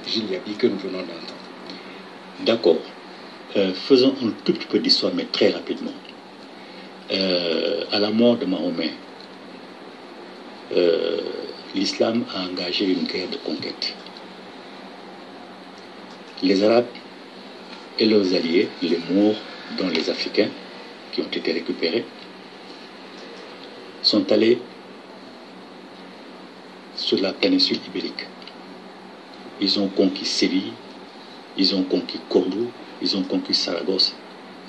Gilles Yabi que nous venons d'entendre. D'accord. Faisons un tout petit peu d'histoire, mais très rapidement. À la mort de Mahomet, l'islam a engagé une guerre de conquête. Les Arabes et leurs alliés, les Moors, dont les Africains, qui ont été récupérés, sont allés sur la péninsule ibérique. Ils ont conquis Séville, ils ont conquis Cordoue, ils ont conquis Saragosse.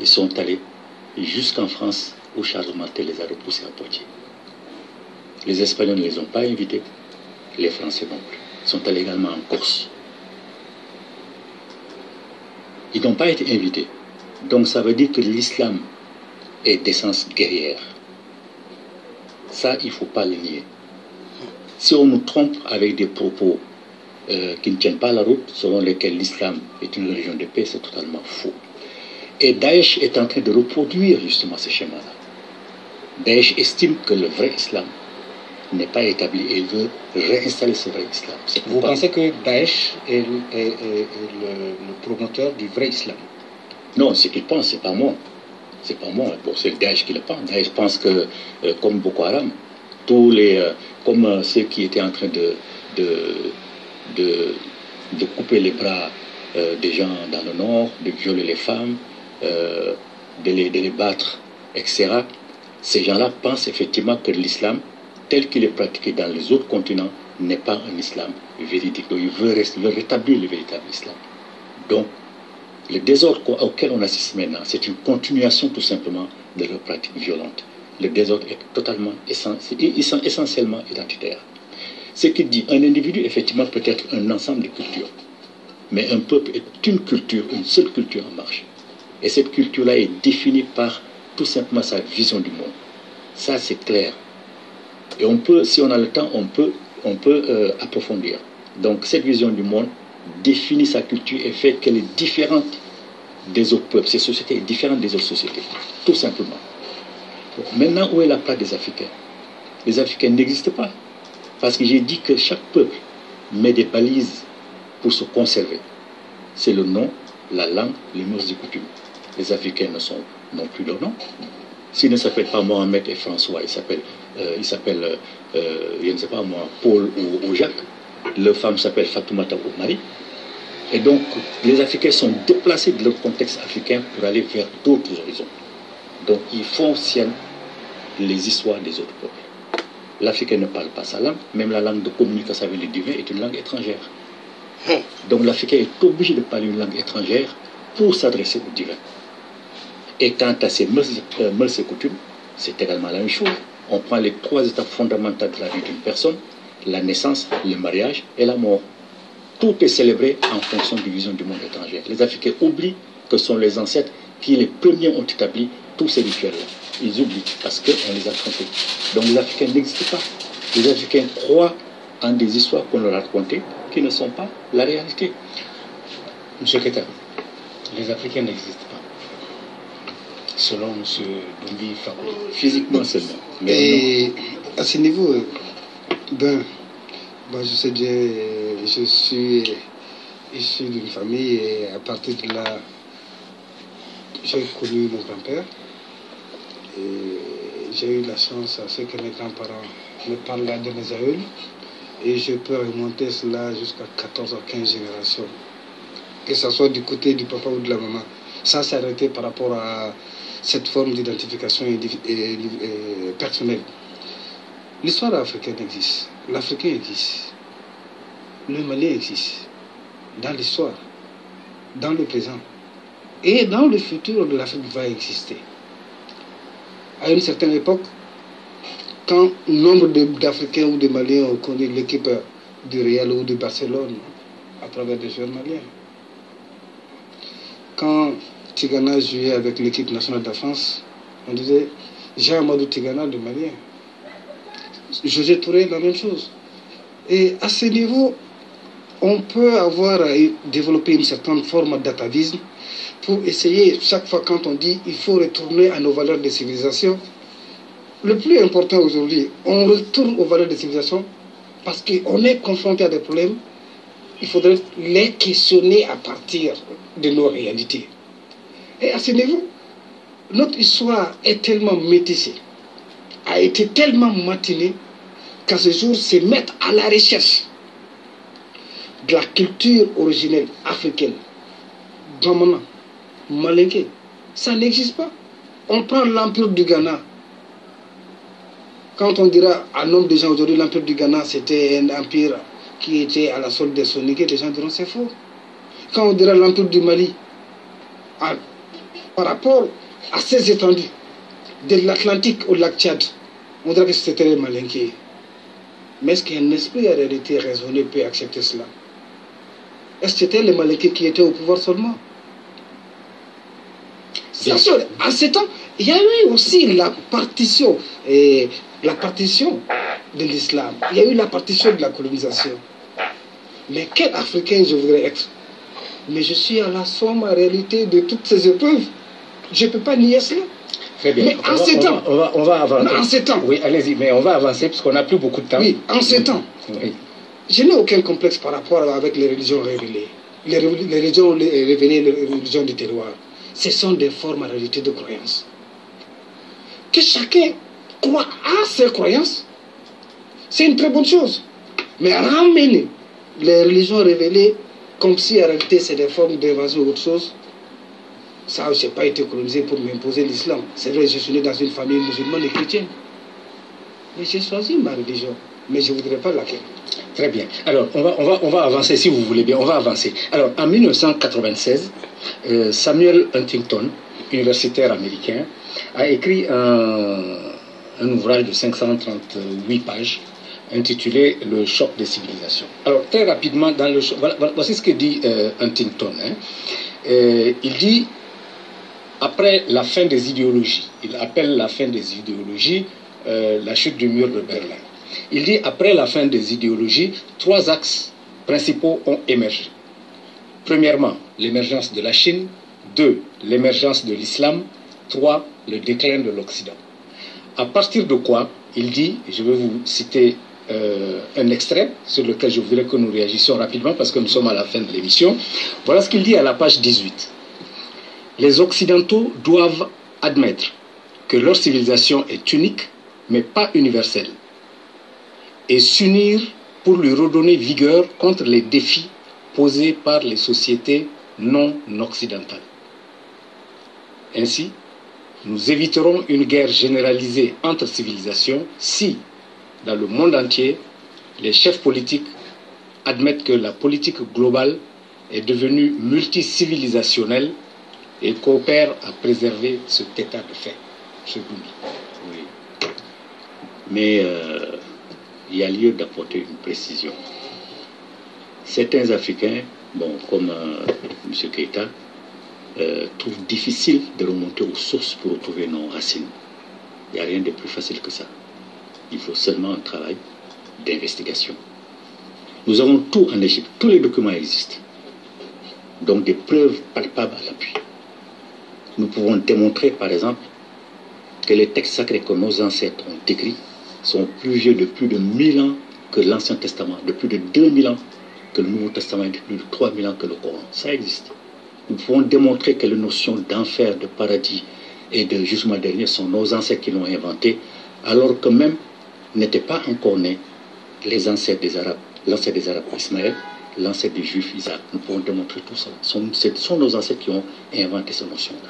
Ils sont allés jusqu'en France où Charles Martel les a repoussés à Poitiers. Les Espagnols ne les ont pas invités, les Français non plus. Ils sont allés également en Corse. Ils n'ont pas été invités. Donc ça veut dire que l'islam est d'essence guerrière. Ça, il ne faut pas le nier. Si on nous trompe avec des propos qui ne tiennent pas la route, selon lesquels l'islam est une religion de paix, c'est totalement faux. Et Daesh est en train de reproduire justement ce schéma-là. Daesh estime que le vrai islam n'est pas établi et il veut réinstaller ce vrai islam. Vous pensez que Daesh est le promoteur du vrai islam? Non, ce qu'il pense, c'est pas moi. C'est pas moi. Bon, c'est Daesh qui le pense. Daesh pense que, comme Boko Haram, comme ceux qui étaient en train de couper les bras des gens dans le nord, de violer les femmes, de les battre, etc. Ces gens-là pensent effectivement que l'islam, tel qu'il est pratiqué dans les autres continents, n'est pas un islam véridique. Donc, il veut rétablir le véritable islam. Donc, le désordre auquel on assiste maintenant, c'est une continuation tout simplement de leur pratique violente. Le désordre est totalement essentiellement identitaire. Ce qui dit, un individu, effectivement, peut être un ensemble de cultures. Mais un peuple est une culture, une seule culture en marche. Et cette culture-là est définie par tout simplement sa vision du monde. Ça, c'est clair. Et on peut, si on a le temps, on peut approfondir. Donc, cette vision du monde définit sa culture et fait qu'elle est différente des autres peuples. Cette société est différente des autres sociétés, tout simplement. Donc, maintenant, où est la place des Africains? Les Africains n'existent pas. Parce que j'ai dit que chaque peuple met des balises pour se conserver. C'est le nom, la langue, les mœurs et coutumes. Les Africains n'ont plus leur nom. S'ils ne s'appellent pas Mohamed et François, ils s'appellent, je ne sais pas moi, Paul ou Jacques. Leur femme s'appelle Fatoumata ou Marie. Et donc, les Africains sont déplacés de leur contexte africain pour aller vers d'autres horizons. Donc, ils font sienne les histoires des autres peuples. L'Africain ne parle pas sa langue, même la langue de communication avec le divin est une langue étrangère. Donc, l'Africain est obligé de parler une langue étrangère pour s'adresser au divin. Et quant à ces mœurs et coutumes, c'est également la même chose. On prend les trois étapes fondamentales de la vie d'une personne, la naissance, le mariage et la mort. Tout est célébré en fonction de la vision du monde étranger. Les Africains oublient que ce sont les ancêtres qui les premiers ont établi tous ces rituels-là. Ils oublient parce qu'on les a trompés. Donc les Africains n'existent pas. Les Africains croient en des histoires qu'on leur a racontées qui ne sont pas la réalité. M. Keita, les Africains n'existent pas. Selon M. Doumbie Fakoly. Physiquement seulement. Mais et à ce niveau, je sais bien, je suis issu d'une famille et à partir de là, j'ai connu mon grand-père. Et j'ai eu la chance à ce que mes grands-parents me parlent de mes aïeuls. Et je peux remonter cela jusqu'à 14 ou 15 générations. Que ce soit du côté du papa ou de la maman. Ça s'est arrêté par rapport à cette forme d'identification personnelle. L'histoire africaine existe. L'Africain existe. Le Malien existe. Dans l'histoire. Dans le présent. Et dans le futur, l'Afrique va exister. À une certaine époque, quand nombre d'Africains ou de Maliens ont connu l'équipe du Real ou de Barcelone à travers des joueurs maliens, quand Tigana jouait avec l'équipe nationale de France, on disait Jean-Amadou Tigana de Malien. José Touré, la même chose. Et à ce niveau, on peut avoir développé une certaine forme d'atavisme pour essayer, chaque fois quand on dit il faut retourner à nos valeurs de civilisation. Le plus important aujourd'hui, on retourne aux valeurs de civilisation parce qu'on est confronté à des problèmes il faudrait les questionner à partir de nos réalités. Et à ce niveau, notre histoire est tellement métissée, a été tellement matinée, qu'à ce jour, se mettre à la recherche de la culture originelle africaine, Bamana, Malinké, ça n'existe pas. On prend l'empire du Ghana. Quand on dira à nombre de gens aujourd'hui, l'empire du Ghana, c'était un empire qui était à la solde des Soninké, les gens diront c'est faux. Quand on dira l'empire du Mali, par rapport à ces étendues, de l'Atlantique au lac Tchad, on dirait que c'était les Malinké. Mais est-ce qu'un esprit en réalité raisonné peut accepter cela? Est-ce que c'était les Malinké qui étaient au pouvoir seulement? Bien sûr, en ces temps, il y a eu aussi la partition de l'islam. Il y a eu la partition de la colonisation. Mais quel Africain je voudrais être? Mais je suis à la somme en réalité de toutes ces épreuves. Je ne peux pas nier cela. Très bien. Mais en ces temps, on va avancer. En ces temps. Oui, allez-y, mais on va avancer parce qu'on n'a plus beaucoup de temps. Oui, en ces temps. Oui. Je n'ai aucun complexe par rapport avec les religions révélées. Les religions révélées, les religions du terroir. Ce sont des formes en réalité de croyances. Que chacun croit à ses croyances, c'est une très bonne chose. Mais ramener les religions révélées comme si en réalité c'est des formes d'invasion ou autre chose, ça, je n'ai pas été colonisé pour m'imposer l'islam. C'est vrai, je suis né dans une famille musulmane et chrétienne. Mais j'ai choisi ma religion. Mais je ne voudrais pas laquelle. Très bien. Alors, on va avancer, si vous voulez bien. On va avancer. Alors, en 1996, Samuel Huntington, universitaire américain, a écrit un ouvrage de 538 pages intitulé « Le choc des civilisations ». Alors, très rapidement, dans le voici ce que dit Huntington. Il dit, après la fin des idéologies, il appelle la fin des idéologies la chute du mur de Berlin. Il dit, après la fin des idéologies, 3 axes principaux ont émergé. Premièrement, l'émergence de la Chine. 2, l'émergence de l'islam. 3, le déclin de l'Occident. À partir de quoi, il dit, je vais vous citer un extrait sur lequel je voudrais que nous réagissions rapidement parce que nous sommes à la fin de l'émission. Voilà ce qu'il dit à la page 18. Les Occidentaux doivent admettre que leur civilisation est unique, mais pas universelle, et s'unir pour lui redonner vigueur contre les défis posés par les sociétés non occidentales. Ainsi, nous éviterons une guerre généralisée entre civilisations si, dans le monde entier, les chefs politiques admettent que la politique globale est devenue multicivilisationnelle et coopèrent à préserver cet état de fait. Oui. Mais il y a lieu d'apporter une précision. Certains Africains, bon, comme M. Keïta, trouvent difficile de remonter aux sources pour retrouver nos racines. Il n'y a rien de plus facile que ça. Il faut seulement un travail d'investigation. Nous avons tout en Égypte, tous les documents existent. Donc des preuves palpables à l'appui. Nous pouvons démontrer, par exemple, que les textes sacrés que nos ancêtres ont écrits sont plus vieux de plus de 1000 ans que l'Ancien Testament, de plus de 2000 ans que le Nouveau Testament et de plus de 3000 ans que le Coran. Ça existe. Nous pouvons démontrer que les notions d'enfer, de paradis et de jugement dernier sont nos ancêtres qui l'ont inventé, alors que même n'étaient pas encore nés les ancêtres des Arabes, l'ancêtre des Arabes Ismaël, l'ancêtre des Juifs Isaac. Nous pouvons démontrer tout ça. Ce sont nos ancêtres qui ont inventé ces notions-là.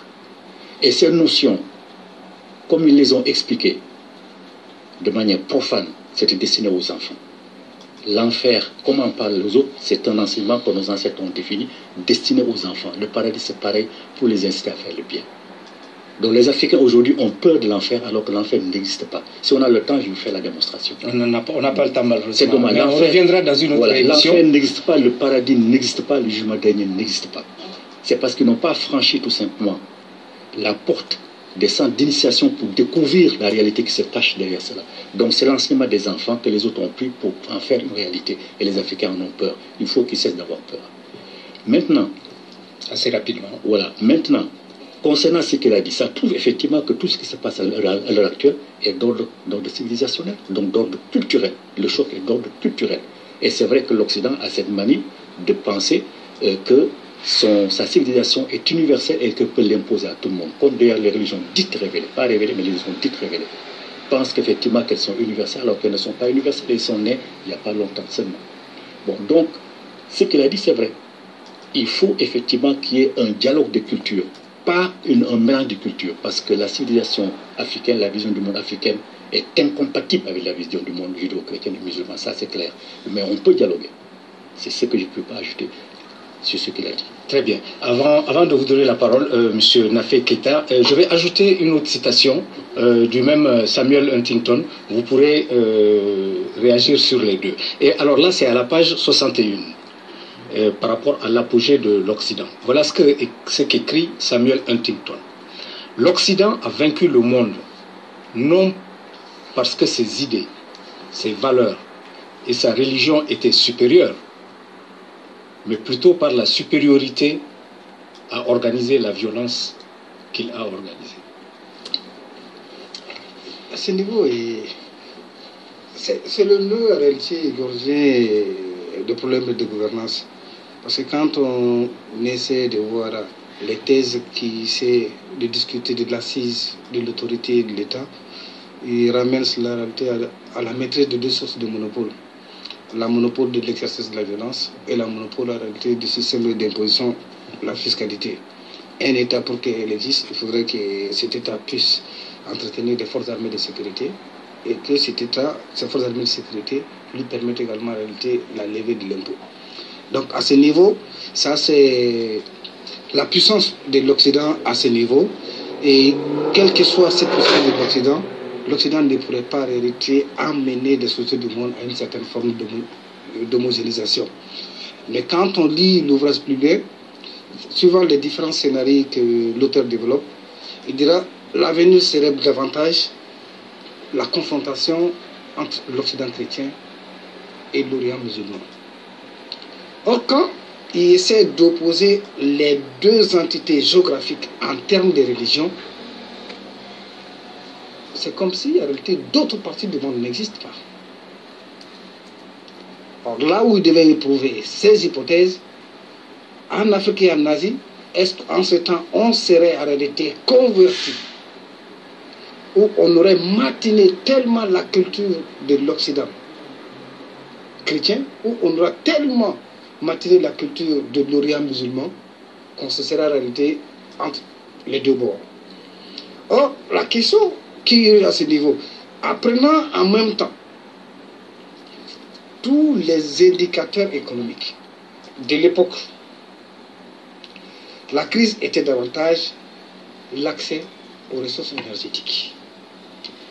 Et ces notions, comme ils les ont expliquées de manière profane, c'était destiné aux enfants. L'enfer, comme on parle les autres, c'est un enseignement que nos ancêtres ont défini, destiné aux enfants. Le paradis, c'est pareil pour les inciter à faire le bien. Donc les Africains aujourd'hui ont peur de l'enfer alors que l'enfer n'existe pas. Si on a le temps, je vous fais la démonstration. On n'a pas le temps malheureusement. C'est dommage. On reviendra dans une autre émission. L'enfer n'existe pas, le paradis n'existe pas, le jugement dernier n'existe pas. C'est parce qu'ils n'ont pas franchi tout simplement la porte des centres d'initiation pour découvrir la réalité qui se cache derrière cela. Donc c'est l'enseignement des enfants que les autres ont pris pour en faire une réalité. Et les Africains en ont peur. Il faut qu'ils cessent d'avoir peur. Maintenant, assez rapidement. Voilà. Maintenant, concernant ce qu'il a dit, ça prouve effectivement que tout ce qui se passe à l'heure actuelle est d'ordre civilisationnel, donc d'ordre culturel. Le choc est d'ordre culturel. Et c'est vrai que l'Occident a cette manie de penser que sa civilisation est universelle et qu'elle peut l'imposer à tout le monde. Comme d'ailleurs les religions dites révélées, pas révélées, mais les religions dites révélées, pensent qu'effectivement qu'elles sont universelles alors qu'elles ne sont pas universelles, elles sont nées il n'y a pas longtemps seulement. Bon, donc, ce qu'il a dit, c'est vrai. Il faut effectivement qu'il y ait un dialogue de cultures, pas un mélange de cultures, parce que la civilisation africaine, la vision du monde africaine est incompatible avec la vision du monde judéo-chrétien et musulman, ça c'est clair. Mais on peut dialoguer. C'est ce que je ne peux pas ajouter sur ce qu'il a dit. Très bien. Avant de vous donner la parole, Monsieur Nafé Keita, je vais ajouter une autre citation du même Samuel Huntington. Vous pourrez réagir sur les deux. Et alors là, c'est à la page 61, par rapport à l'apogée de l'Occident. Voilà ce qu'écrit Samuel Huntington. L'Occident a vaincu le monde, non parce que ses idées, ses valeurs et sa religion étaient supérieures, mais plutôt par la supériorité à organiser la violence qu'il a organisée. À ce niveau, c'est le nœud en réalité égorgé de problèmes de gouvernance. Parce que quand on essaie de voir les thèses qui essaient de discuter de l'assise de l'autorité de l'État, ils ramènent la réalité à la maîtrise de deux sources de monopole. La monopole de l'exercice de la violence et la monopole en réalité du système d'imposition, la fiscalité. Un État, pour qu'il existe, il faudrait que cet État puisse entretenir des forces armées de sécurité et que ces forces armées de sécurité lui permettent également en réalité la levée de l'impôt. Donc à ce niveau, ça c'est la puissance de l'Occident à ce niveau. Et quelle que soit cette puissance de l'Occident, l'Occident ne pourrait pas en réalité amener des sociétés du monde à une certaine forme d'homogénéisation. Mais quand on lit l'ouvrage plus bien, suivant les différents scénarios que l'auteur développe, il dira l'avenir serait davantage la confrontation entre l'Occident chrétien et l'Orient musulman. Or, quand il essaie d'opposer les deux entités géographiques en termes de religion, c'est comme si en réalité d'autres parties du monde n'existent pas. Or, là où il devait éprouver ces hypothèses, en Afrique et en Asie, est-ce qu'en ce temps on serait en réalité converti, où on aurait matiné tellement la culture de l'Occident chrétien, où on aura tellement matiné la culture de l'Orient musulman, qu'on se serait en réalité entre les deux bords. Or, la question qui est à ce niveau, apprenant en même temps tous les indicateurs économiques de l'époque, la crise était davantage l'accès aux ressources énergétiques.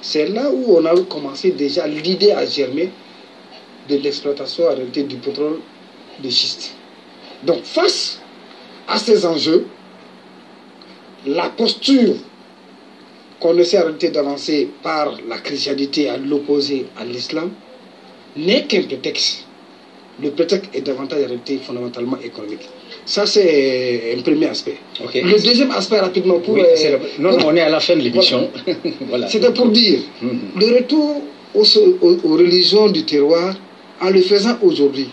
C'est là où on a commencé déjà l'idée à germer de l'exploitation en réalité du pétrole de schiste. Donc face à ces enjeux, la posture qu'on essaie en réalité d'avancer par la christianité à l'opposé à l'islam n'est qu'un prétexte. Le prétexte est davantage en réalité fondamentalement économique. Ça, c'est un premier aspect. Okay. Le deuxième aspect, rapidement, pour... Oui, non, on est à la fin de l'émission. Voilà. Voilà. C'était pour dire, le retour aux religions du terroir, en le faisant aujourd'hui,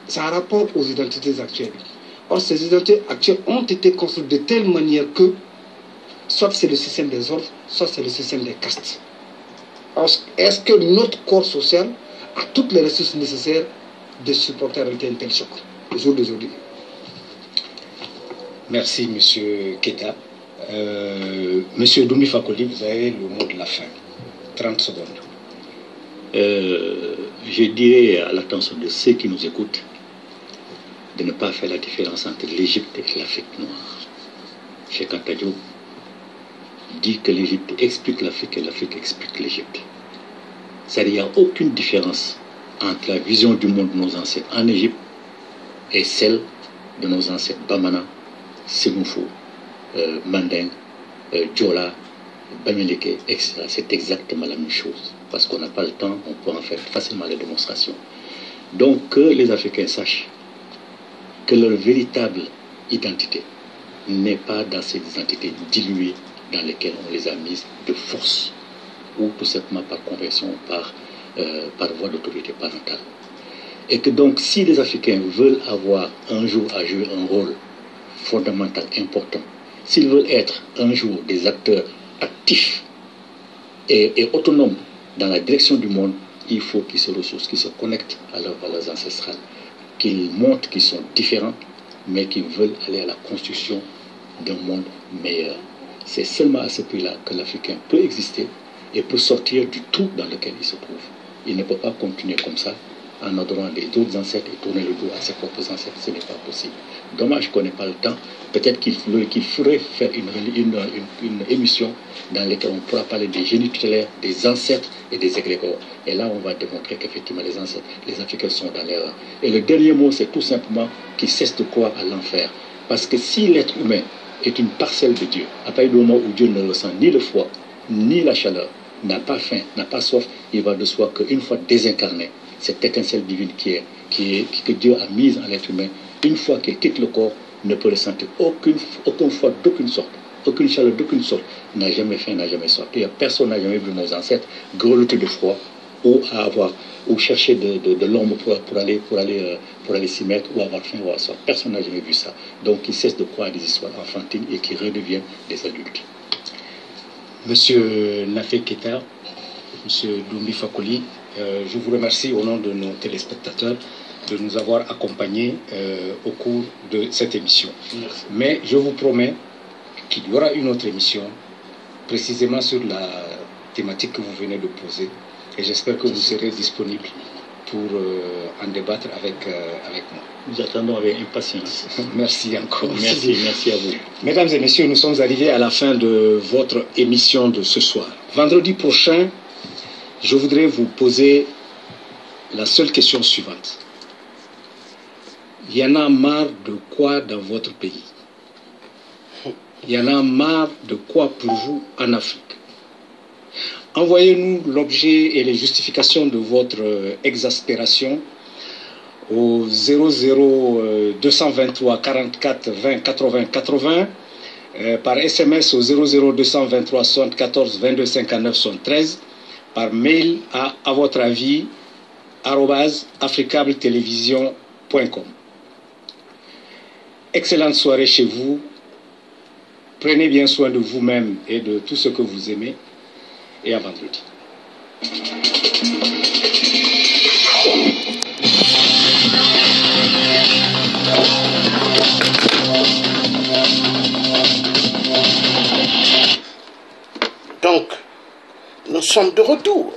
ça a rapport aux identités actuelles. Or, ces identités actuelles ont été construites de telle manière que, soit c'est le système des ordres, soit c'est le système des castes. Est-ce que notre corps social a toutes les ressources nécessaires de supporter en réalité un tel choc, le jour d'aujourd'hui? Merci, Monsieur Keita. Monsieur Doumi Fakoli, vous avez le mot de la fin. 30 secondes. Je dirais à l'attention de ceux qui nous écoutent de ne pas faire la différence entre l'Égypte et l'Afrique noire. Cheikh Anta Diop dit que l'Égypte explique l'Afrique et l'Afrique explique l'Égypte. C'est-à-dire qu'il n'y a aucune différence entre la vision du monde de nos ancêtres en Égypte et celle de nos ancêtres Bamana, Sémoufou, Manding, Djola, Bamileke, etc. C'est exactement la même chose. Parce qu'on n'a pas le temps, on peut en faire facilement les démonstrations. Donc que les Africains sachent que leur véritable identité n'est pas dans ces identités diluées dans lesquelles on les a mises de force ou tout simplement par conversion, par voie d'autorité parentale. Et que donc, si les Africains veulent avoir un jour à jouer un rôle fondamental, important, s'ils veulent être un jour des acteurs actifs et autonomes dans la direction du monde, il faut qu'ils se ressourcent, qu'ils se connectent à leurs valeurs ancestrales, qu'ils montrent qu'ils sont différents, mais qu'ils veulent aller à la construction d'un monde meilleur. C'est seulement à ce prix-là que l'Africain peut exister et peut sortir du trou dans lequel il se trouve. Il ne peut pas continuer comme ça en adorant les autres ancêtres et tourner le dos à ses propres ancêtres. Ce n'est pas possible. Dommage qu'on n'ait pas le temps. Peut-être qu'il faudrait faire une émission dans laquelle on pourra parler des génies tutélaires, des ancêtres et des égrégores. Et là, on va démontrer qu'effectivement, les ancêtres, les Africains sont dans l'erreur. Et le dernier mot, c'est tout simplement qu'ils cessent de croire à l'enfer. Parce que si l'être humain est une parcelle de Dieu, à partir du moment où Dieu ne ressent ni le froid, ni la chaleur, n'a pas faim, n'a pas soif, il va de soi qu'une fois désincarné, cette étincelle divine que Dieu a mise en l'être humain, une fois qu'il quitte le corps, ne peut ressentir aucun froid d'aucune sorte, aucune chaleur d'aucune sorte, n'a jamais faim, n'a jamais soif. Et personne n'a jamais vu nos ancêtres grelotter de froid ou chercher de l'ombre pour aller s'y mettre ou avoir faim ou avoir soif. Personne n'a jamais vu ça. Donc ils cessent de croire des histoires enfantines et qui redeviennent des adultes. Monsieur Nafé Keita, Monsieur Doumbé Fakoli, je vous remercie au nom de nos téléspectateurs de nous avoir accompagnés au cours de cette émission. Merci. Mais je vous promets qu'il y aura une autre émission précisément sur la thématique que vous venez de poser et j'espère que vous serez disponible pour en débattre avec moi. Nous attendons avec impatience. Merci encore. Merci à vous. Mesdames et messieurs, nous sommes arrivés à la fin de votre émission de ce soir. Vendredi prochain, je voudrais vous poser la seule question suivante. Il y en a marre de quoi dans votre pays? Il y en a marre de quoi pour vous en Afrique? Envoyez-nous l'objet et les justifications de votre exaspération au 00 223 44 20 80 80 par SMS au 00 223 74 22 59 73 par mail à votre avis @africabletelevision.com. Excellente soirée chez vous. Prenez bien soin de vous-même et de tout ce que vous aimez. Et à vendredi. Donc, nous sommes de retour.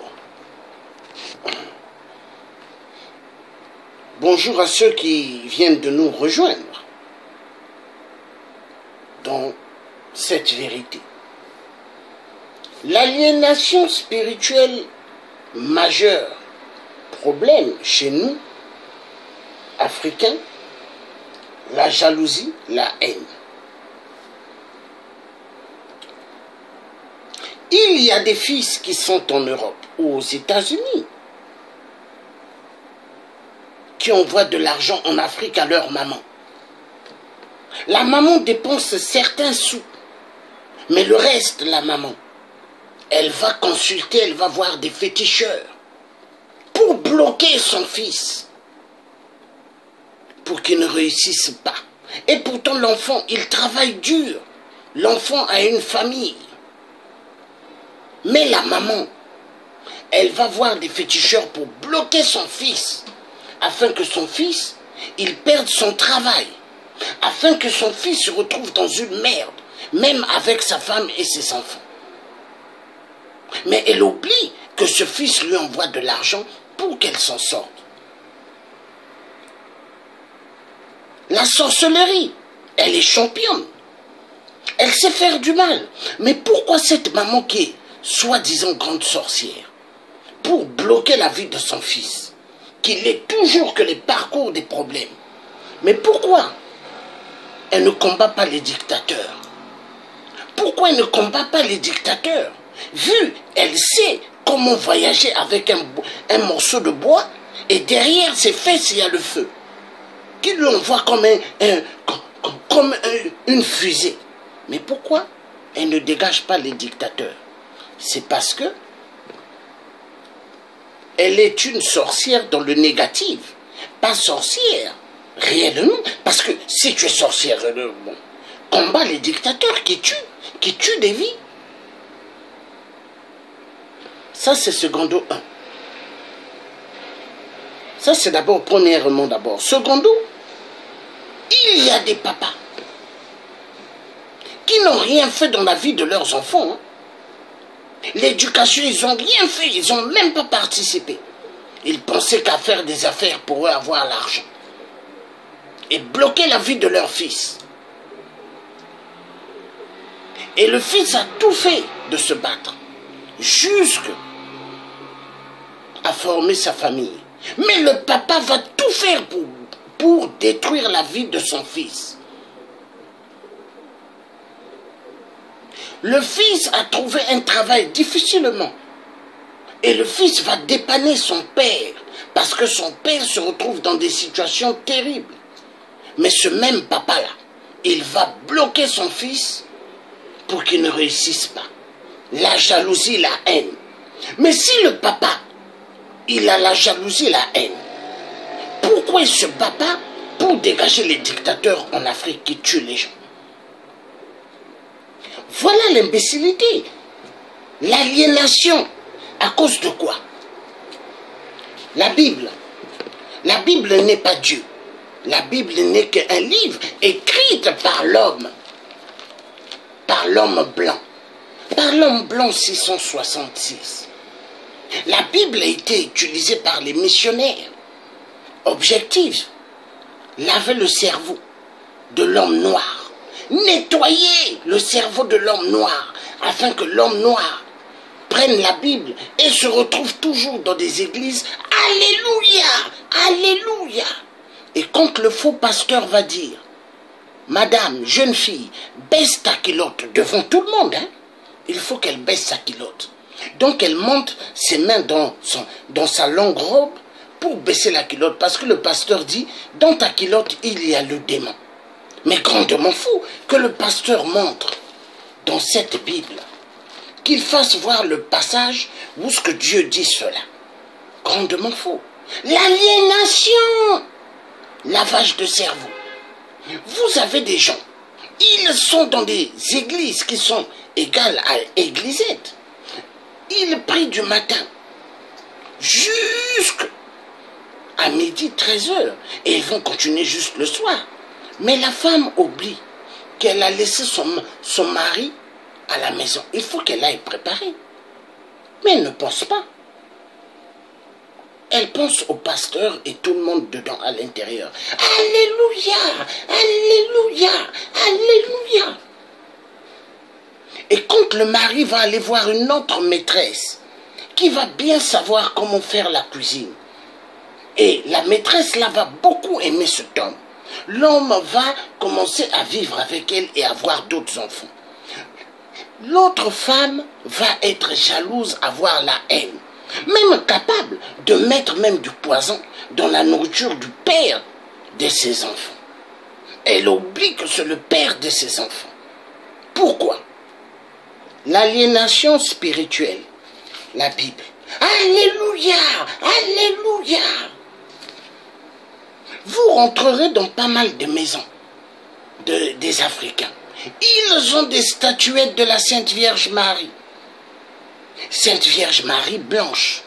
Bonjour à ceux qui viennent de nous rejoindre dans cette vérité. L'aliénation spirituelle majeure, problème chez nous, Africains, la jalousie, la haine. Il y a des fils qui sont en Europe ou aux États-Unis qui envoient de l'argent en Afrique à leur maman. La maman dépense certains sous, mais le reste, la maman, elle va consulter, elle va voir des féticheurs pour bloquer son fils, pour qu'il ne réussisse pas. Et pourtant l'enfant, il travaille dur. L'enfant a une famille. Mais la maman, elle va voir des féticheurs pour bloquer son fils, afin que son fils, il perde son travail, afin que son fils se retrouve dans une merde, même avec sa femme et ses enfants. Mais elle oublie que ce fils lui envoie de l'argent pour qu'elle s'en sorte. La sorcellerie, elle est championne. Elle sait faire du mal. Mais pourquoi cette maman qui est soi-disant grande sorcière, pour bloquer la vie de son fils, qu'il n'ait toujours que les parcours des problèmes? Mais pourquoi elle ne combat pas les dictateurs? Pourquoi elle ne combat pas les dictateurs? Vu, elle sait comment voyager avec un morceau de bois et derrière ses fesses, il y a le feu. Qui lui envoie comme une fusée. Mais pourquoi elle ne dégage pas les dictateurs? C'est parce que elle est une sorcière dans le négatif. pas sorcière, réellement. Parce que si tu es sorcière, bon, combat les dictateurs qui tuent des vies. Ça, c'est secondo 1. Ça, c'est d'abord, premièrement d'abord. Secondo, il y a des papas qui n'ont rien fait dans la vie de leurs enfants. Hein. L'éducation, ils n'ont rien fait, ils n'ont même pas participé. Ils pensaient qu'à faire des affaires pour eux avoir l'argent. Et bloquer la vie de leur fils. Et le fils a tout fait de se battre. Jusqu'à former sa famille. Mais le papa va tout faire pour détruire la vie de son fils. Le fils a trouvé un travail difficilement. Et le fils va dépanner son père. Parce que son père se retrouve dans des situations terribles. Mais ce même papa-là, il va bloquer son fils pour qu'il ne réussisse pas. La jalousie, la haine. Mais si le papa, il a la jalousie, la haine, pourquoi il se bat pas pour dégager les dictateurs en Afrique qui tuent les gens? Voilà l'imbécilité. L'aliénation. À cause de quoi? La Bible n'est pas Dieu. La Bible n'est qu'un livre écrit par l'homme blanc. Par l'homme blanc 666. La Bible a été utilisée par les missionnaires. Objectif, laver le cerveau de l'homme noir. Nettoyer le cerveau de l'homme noir afin que l'homme noir prenne la Bible et se retrouve toujours dans des églises. Alléluia, alléluia. Et quand le faux pasteur va dire, madame, jeune fille, baisse ta culotte devant tout le monde, hein, il faut qu'elle baisse sa culotte. Donc elle monte ses mains dans sa longue robe pour baisser la culotte. Parce que le pasteur dit, dans ta culotte, il y a le démon. Mais grandement fou que le pasteur montre dans cette Bible, qu'il fasse voir le passage où ce que Dieu dit cela. Grandement fou. L'aliénation, lavage de cerveau. Vous avez des gens, ils sont dans des églises qui sont égales à Églisette. Ils prient du matin jusqu'à midi, 13h. Et ils vont continuer juste le soir. Mais la femme oublie qu'elle a laissé son mari à la maison. Il faut qu'elle aille préparer. Mais elle ne pense pas. Elle pense au pasteur et tout le monde dedans à l'intérieur. Alléluia, alléluia, alléluia. Et quand le mari va aller voir une autre maîtresse qui va bien savoir comment faire la cuisine, et la maîtresse là va beaucoup aimer cet homme, l'homme va commencer à vivre avec elle et avoir d'autres enfants. L'autre femme va être jalouse, avoir la haine, même capable de mettre même du poison dans la nourriture du père de ses enfants. Elle oublie que c'est le père de ses enfants. Pourquoi? L'aliénation spirituelle, la Bible. Alléluia, alléluia. Vous rentrerez dans pas mal de maisons des Africains. Ils ont des statuettes de la Sainte Vierge Marie. Sainte Vierge Marie blanche.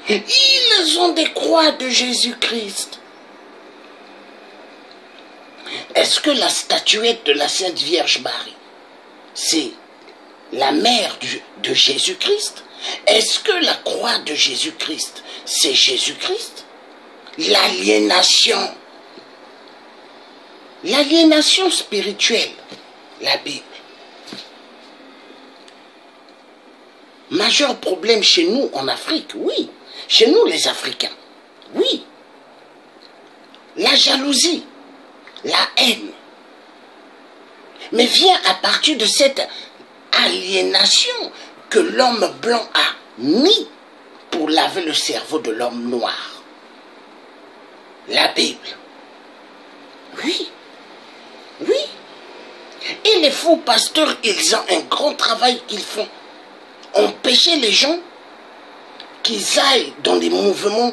Ils ont des croix de Jésus-Christ. Est-ce que la statuette de la Sainte Vierge Marie, c'est la mère de Jésus-Christ? Est-ce que la croix de Jésus-Christ, c'est Jésus-Christ? L'aliénation. L'aliénation spirituelle, la Bible. Majeur problème chez nous en Afrique, oui. Chez nous les Africains, oui. La jalousie, la haine. Mais vient à partir de cette aliénation que l'homme blanc a mis pour laver le cerveau de l'homme noir. La Bible. Oui. Oui. Et les faux pasteurs, ils ont un grand travail qu'ils font. Empêcher les gens qu'ils aillent dans des mouvements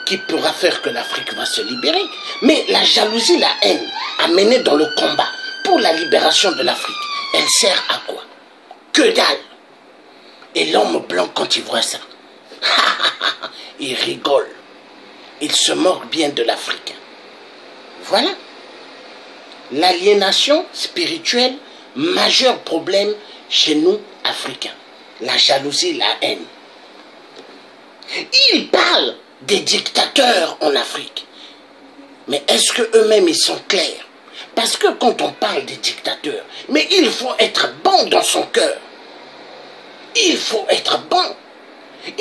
qui pourra faire que l'Afrique va se libérer. Mais la jalousie, la haine, amenée dans le combat pour la libération de l'Afrique, elle sert à quoi? Que dalle. Et l'homme blanc, quand il voit ça, il rigole. Il se moque bien de l'Africain. Voilà. L'aliénation spirituelle, majeur problème chez nous, Africains. La jalousie, la haine. Ils parlent des dictateurs en Afrique. Mais est-ce qu'eux-mêmes, ils sont clairs? Parce que quand on parle des dictateurs, mais il faut être bon dans son cœur. Il faut être bon.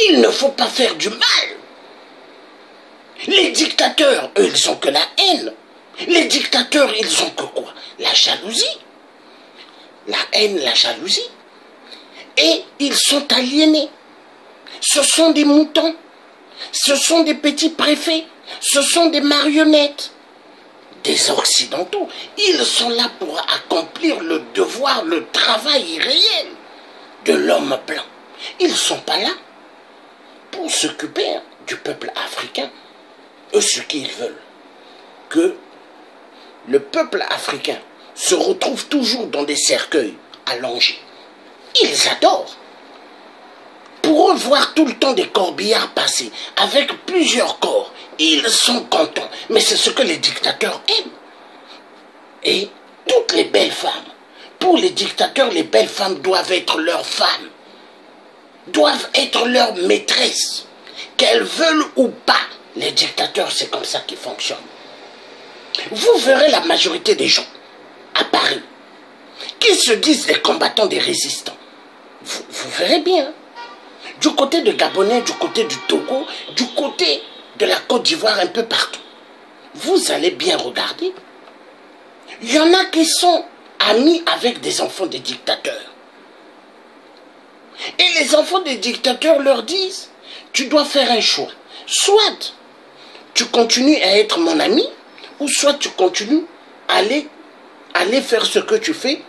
Il ne faut pas faire du mal. Les dictateurs, eux, ils ont que la haine. Les dictateurs, ils ont que quoi? La jalousie. La haine, la jalousie. Et ils sont aliénés. Ce sont des moutons. Ce sont des petits préfets. Ce sont des marionnettes. Des Occidentaux. Ils sont là pour accomplir le devoir, le travail réel de l'homme blanc. Ils ne sont pas là pour s'occuper du peuple africain. Eux, ce qu'ils veulent, que le peuple africain se retrouve toujours dans des cercueils allongés. Ils adorent. Pour eux, voir tout le temps des corbillards passer avec plusieurs corps, ils sont contents. Mais c'est ce que les dictateurs aiment. Et toutes les belles femmes, pour les dictateurs, les belles femmes doivent être leurs femmes, doivent être leurs maîtresses, qu'elles veulent ou pas. Les dictateurs, c'est comme ça qu'ils fonctionnent. Vous verrez la majorité des gens à Paris qui se disent des combattants, des résistants. Vous verrez bien. Du côté de Gabonais, du côté du Togo, du côté de la Côte d'Ivoire, un peu partout. Vous allez bien regarder. Il y en a qui sont amis avec des enfants des dictateurs. Et les enfants des dictateurs leur disent, tu dois faire un choix. Soit tu continues à être mon ami, ou soit tu continues à aller faire ce que tu fais,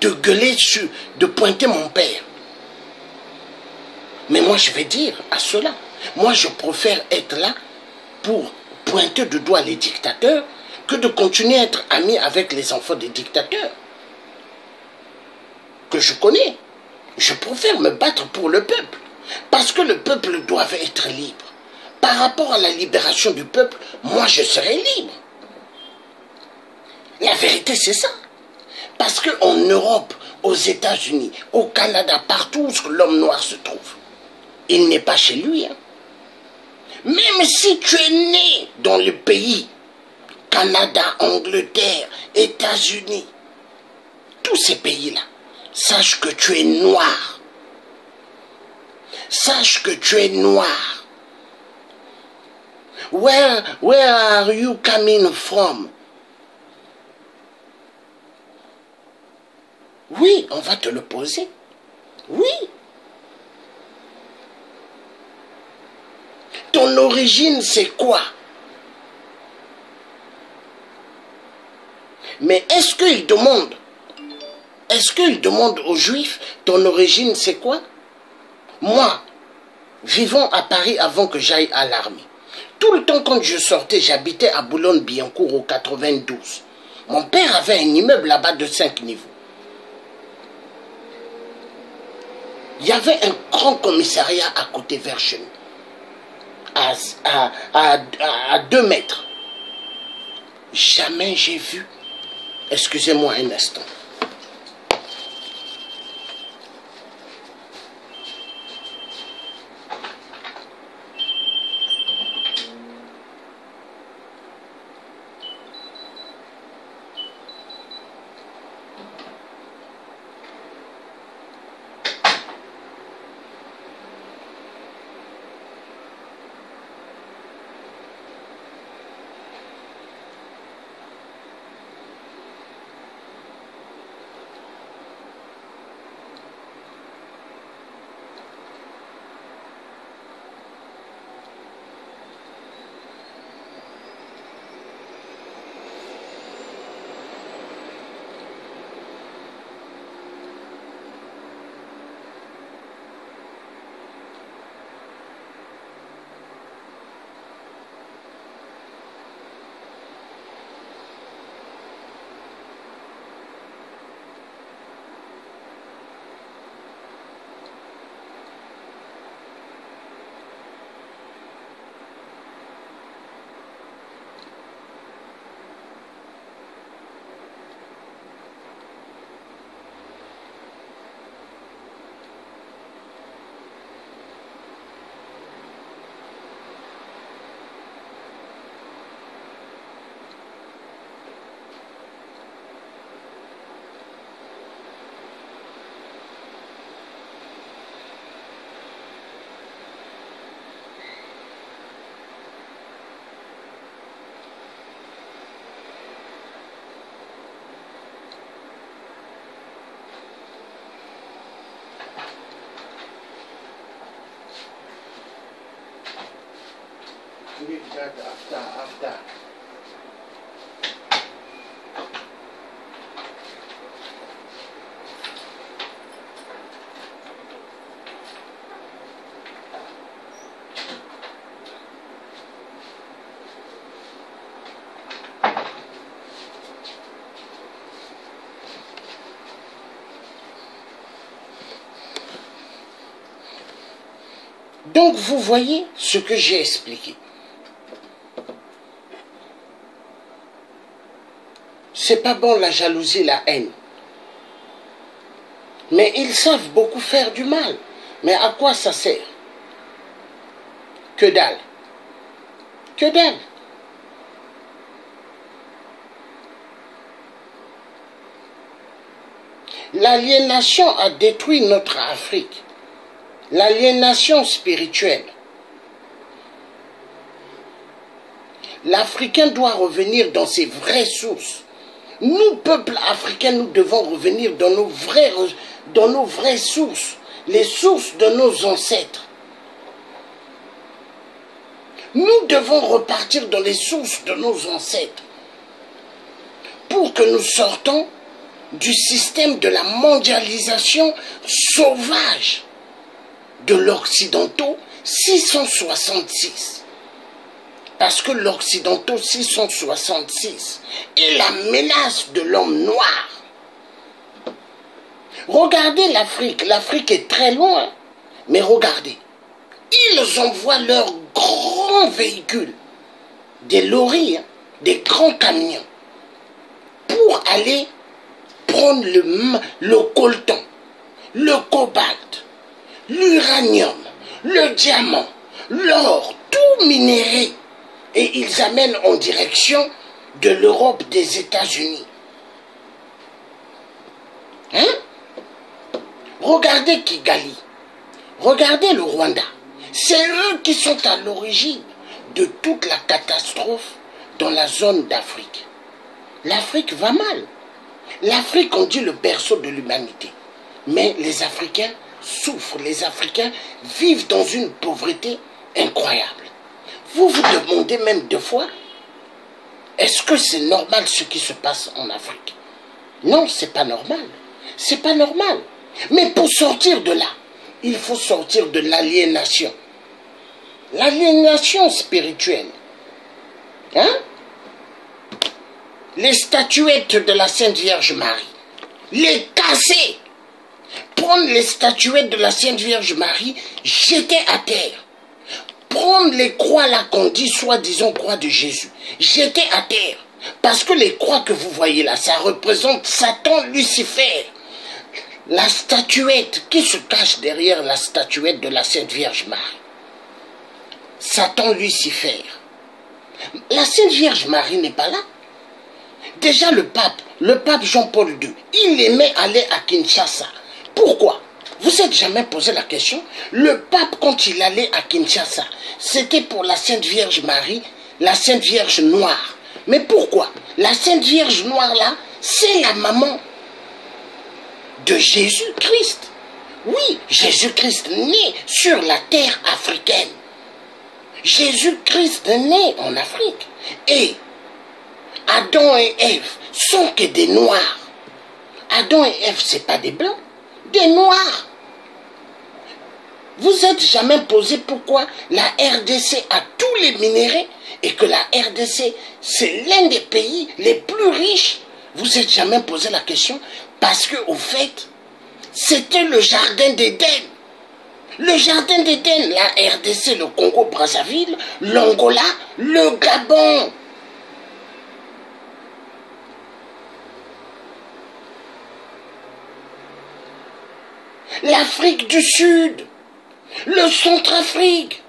de gueuler sur, de pointer mon père. Mais moi je vais dire à cela, moi je préfère être là pour pointer du doigt les dictateurs que de continuer à être ami avec les enfants des dictateurs que je connais. Je préfère me battre pour le peuple, parce que le peuple doit être libre. Par rapport à la libération du peuple, moi je serai libre. La vérité c'est ça. Parce qu'en Europe, aux États-Unis, au Canada, partout où l'homme noir se trouve, il n'est pas chez lui. Hein. Même si tu es né dans le pays, Canada, Angleterre, États-Unis, tous ces pays-là, sache que tu es noir. Sache que tu es noir. Where are you coming from? Oui, on va te le poser. Oui. Ton origine, c'est quoi? Mais est-ce qu'il demande aux Juifs, ton origine, c'est quoi? Moi, vivant à Paris avant que j'aille à l'armée, tout le temps quand je sortais, j'habitais à Boulogne-Billancourt au 92. Mon père avait un immeuble là-bas de 5 niveaux. Il y avait un grand commissariat à côté vers chez nous, à 2 mètres. Jamais j'ai vu, excusez-moi un instant, after. Donc vous voyez ce que j'ai expliqué. C'est pas bon la jalousie, la haine. Mais ils savent beaucoup faire du mal. Mais à quoi ça sert? Que dalle. Que dalle. L'aliénation a détruit notre Afrique. L'aliénation spirituelle. L'Africain doit revenir dans ses vraies sources. Nous, peuple africain, nous devons revenir dans nos vraies sources, les sources de nos ancêtres. Nous devons repartir dans les sources de nos ancêtres pour que nous sortons du système de la mondialisation sauvage de l'Occidentaux 666. Parce que l'Occidentaux 666 est la menace de l'homme noir. Regardez l'Afrique. L'Afrique est très loin. Mais regardez. Ils envoient leurs grands véhicules, des lorries, des grands camions, pour aller prendre le coltan, le cobalt, l'uranium, le diamant, l'or, tout minéré. Et ils amènent en direction de l'Europe, des États-Unis. Hein? Regardez Kigali. Regardez le Rwanda. C'est eux qui sont à l'origine de toute la catastrophe dans la zone d'Afrique. L'Afrique va mal. L'Afrique, on dit le berceau de l'humanité. Mais les Africains souffrent. Les Africains vivent dans une pauvreté incroyable. Vous vous demandez même deux fois, est-ce que c'est normal ce qui se passe en Afrique? Non, c'est pas normal. C'est pas normal. Mais pour sortir de là, il faut sortir de l'aliénation. L'aliénation spirituelle. Hein? Les statuettes de la Sainte Vierge Marie. Les casser. Prendre les statuettes de la Sainte Vierge Marie, jeter à terre. Prendre les croix là qu'on dit, soi-disant croix de Jésus, jeter à terre. Parce que les croix que vous voyez là, ça représente Satan, Lucifer. La statuette qui se cache derrière la statuette de la Sainte Vierge Marie. Satan, Lucifer. La Sainte Vierge Marie n'est pas là. Déjà le pape Jean-Paul II, il aimait aller à Kinshasa. Pourquoi? Vous êtes jamais posé la question? Le pape, quand il allait à Kinshasa, c'était pour la Sainte Vierge Marie, la Sainte Vierge Noire. Mais pourquoi? La Sainte Vierge Noire là, c'est la maman de Jésus-Christ. Oui, Jésus-Christ né sur la terre africaine. Jésus-Christ né en Afrique. Et Adam et Ève sont que des noirs. Adam et Ève, c'est pas des blancs, des noirs. Vous êtes jamais posé pourquoi la RDC a tous les minéraux et que la RDC, c'est l'un des pays les plus riches. Vous êtes jamais posé la question parce que au fait, c'était le jardin d'Éden. Le jardin d'Éden, la RDC, le Congo-Brazzaville, l'Angola, le Gabon. L'Afrique du Sud, le Centrafrique.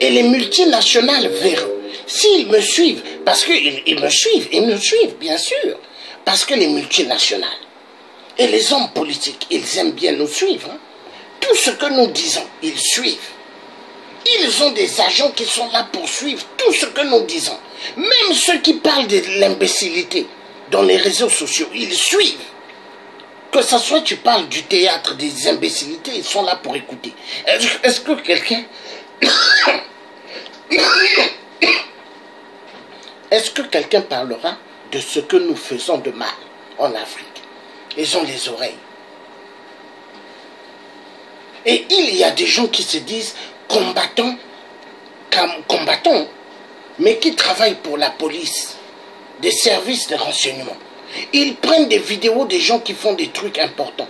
Et les multinationales verront. S'ils me suivent, parce qu'ils me suivent, bien sûr. Parce que les multinationales et les hommes politiques, ils aiment bien nous suivre. Hein. Tout ce que nous disons, ils suivent. Ils ont des agents qui sont là pour suivre tout ce que nous disons. Même ceux qui parlent de l'imbécilité dans les réseaux sociaux, ils suivent. Que ça soit tu parles du théâtre, des imbécilités, ils sont là pour écouter. Est-ce que quelqu'un... Est-ce que quelqu'un parlera de ce que nous faisons de mal en Afrique? Ils ont les oreilles. Et il y a des gens qui se disent combattants, mais qui travaillent pour la police, des services de renseignement. Ils prennent des vidéos des gens qui font des trucs importants.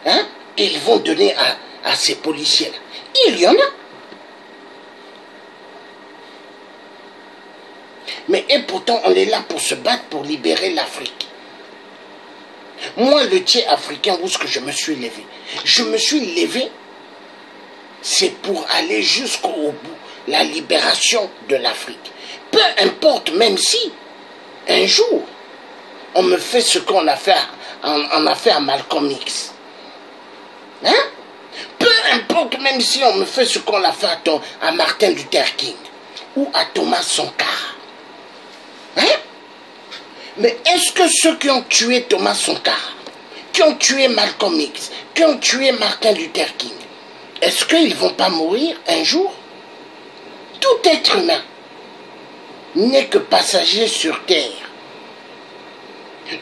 Hein? Et ils vont donner à ces policiers-là. Il y en a. Mais et pourtant, on est là pour se battre, pour libérer l'Afrique. Moi, le Thiers africain, où est-ce que je me suis levé? Je me suis levé, c'est pour aller jusqu'au bout, la libération de l'Afrique. Peu importe, même si, un jour, on me fait ce qu'on a fait, à Malcolm X. Hein? Peu importe, même si on me fait ce qu'on a fait à Martin Luther King ou à Thomas Sankara. Hein? Mais est-ce que ceux qui ont tué Thomas Sankara, qui ont tué Malcolm X, qui ont tué Martin Luther King, est-ce qu'ils ne vont pas mourir un jour? Tout être humain n'est que passager sur terre.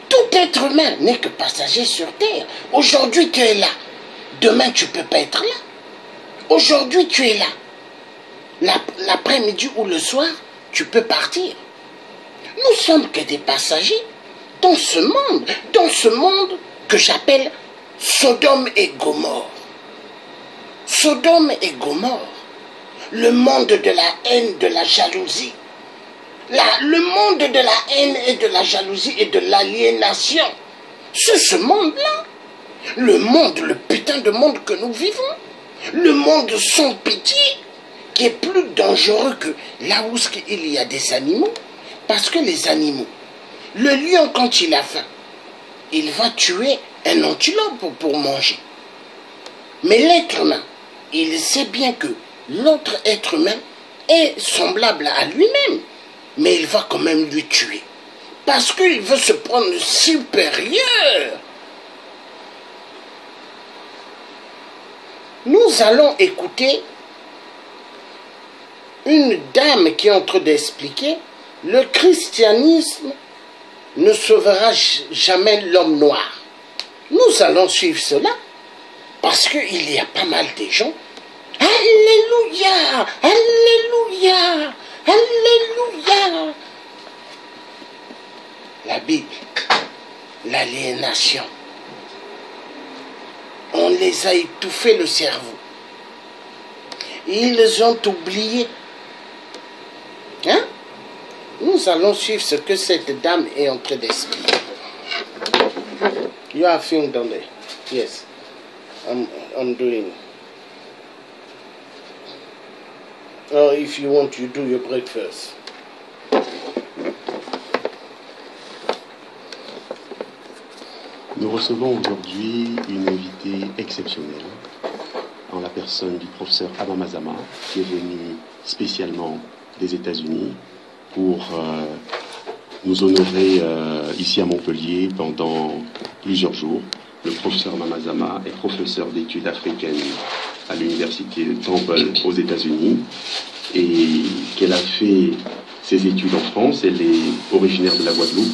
Tout être humain n'est que passager sur terre. Aujourd'hui tu es là, demain tu ne peux pas être là. Aujourd'hui tu es là, l'après-midi ou le soir tu peux partir. Nous sommes que des passagers dans ce monde que j'appelle Sodome et Gomorrhe. Sodome et Gomorrhe, le monde de la haine, de la jalousie. Le monde de la haine et de la jalousie et de l'aliénation. C'est ce monde-là. Le putain de monde que nous vivons. Le monde sans pitié, qui est plus dangereux que là où il y a des animaux. Parce que les animaux, le lion quand il a faim, il va tuer un antilope pour manger. Mais l'être humain, il sait bien que l'autre être humain est semblable à lui-même. Mais il va quand même lui tuer. Parce qu'il veut se prendre supérieur. Nous allons écouter une dame qui est en train d'expliquer: le christianisme ne sauvera jamais l'homme noir. Nous allons suivre cela parce qu'il y a pas mal de gens. Alléluia, alléluia, alléluia. La Bible, l'aliénation. On les a étouffés le cerveau. Ils ont oublié. Hein? Nous allons suivre ce que cette dame est en train d'expliquer. You are filmed on there. Yes. I'm doing. Or if you want, you do your breakfast. Nous recevons aujourd'hui une invitée exceptionnelle en la personne du professeur Abba Mazama, qui est venu spécialement des États-Unis pour nous honorer ici à Montpellier pendant plusieurs jours. Le professeur Abba Mazama est professeur d'études africaines à l'université de Temple aux États-Unis et qu'elle a fait ses études en France. Elle est originaire de la Guadeloupe.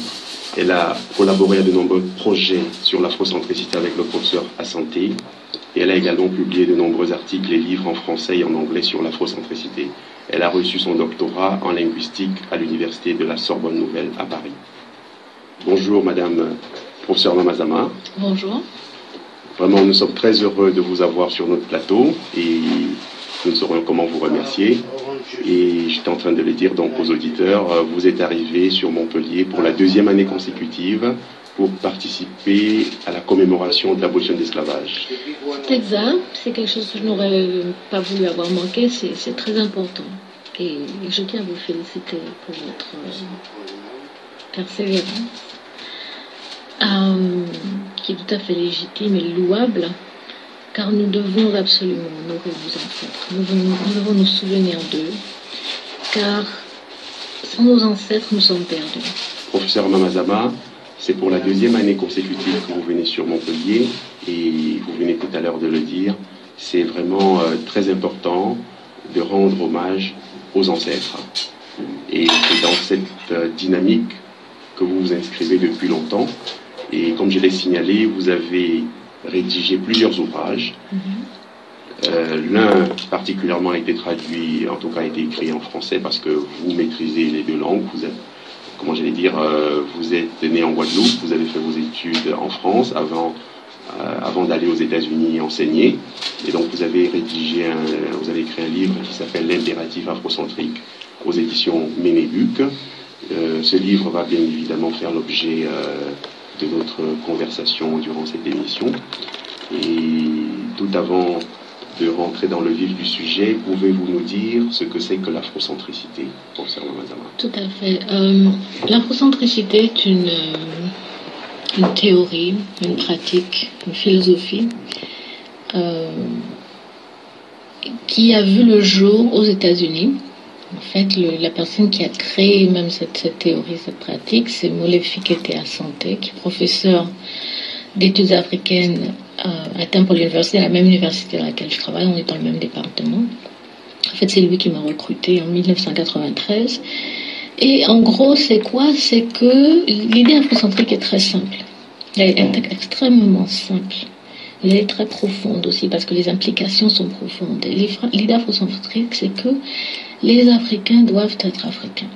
Elle a collaboré à de nombreux projets sur l'afrocentricité avec le professeur Assanté et elle a également publié de nombreux articles et livres en français et en anglais sur l'afrocentricité. Elle a reçu son doctorat en linguistique à l'université de la Sorbonne Nouvelle à Paris. Bonjour Madame professeur Mazama. Bonjour. Vraiment, nous sommes très heureux de vous avoir sur notre plateau et nous ne saurons comment vous remercier. Et j'étais en train de le dire donc aux auditeurs, vous êtes arrivé sur Montpellier pour la 2e année consécutive pour participer à la commémoration de l'abolition de l'esclavage. C'est exact, c'est quelque chose que je n'aurais pas voulu avoir manqué, c'est très important. Et je tiens à vous féliciter pour votre persévérance, qui est tout à fait légitime et louable. Car nous devons absolument honorer nos ancêtres. Nous devons nous souvenir d'eux, car sans nos ancêtres, nous sommes perdus. Professeur Mazama, C'est pour la deuxième année consécutive que vous venez sur Montpellier et vous venez tout à l'heure de le dire. C'est vraiment très important de rendre hommage aux ancêtres. Et c'est dans cette dynamique que vous vous inscrivez depuis longtemps. Et comme je l'ai signalé, vous avez rédigé plusieurs ouvrages. L'un particulièrement a été traduit, en tout cas a été écrit en français parce que vous maîtrisez les deux langues. Vous êtes, comment j'allais dire, vous êtes né en Guadeloupe, vous avez fait vos études en France avant d'aller aux États-Unis enseigner. Et donc vous avez écrit un livre qui s'appelle L'impératif afrocentrique aux éditions Ménébuc. Ce livre va bien évidemment faire l'objet de notre conversation durant cette émission. Et tout avant de rentrer dans le vif du sujet, pouvez-vous nous dire ce que c'est que l'afrocentricité, professeur Mamazama? Tout à fait. L'afrocentricité est une théorie, une pratique, une philosophie qui a vu le jour aux États-Unis. En fait, la personne qui a créé même cette théorie, cette pratique, c'est Molefi Kete-Asante, qui est professeur d'études africaines à Temple University, la même université à laquelle je travaille, on est dans le même département. En fait, c'est lui qui m'a recruté en 1993. Et en gros, c'est quoi? C'est que l'idée afrocentrique est très simple. Elle est extrêmement simple. Elle est très profonde aussi parce que les implications sont profondes. L'idée afrocentrique, c'est que les Africains doivent être africains.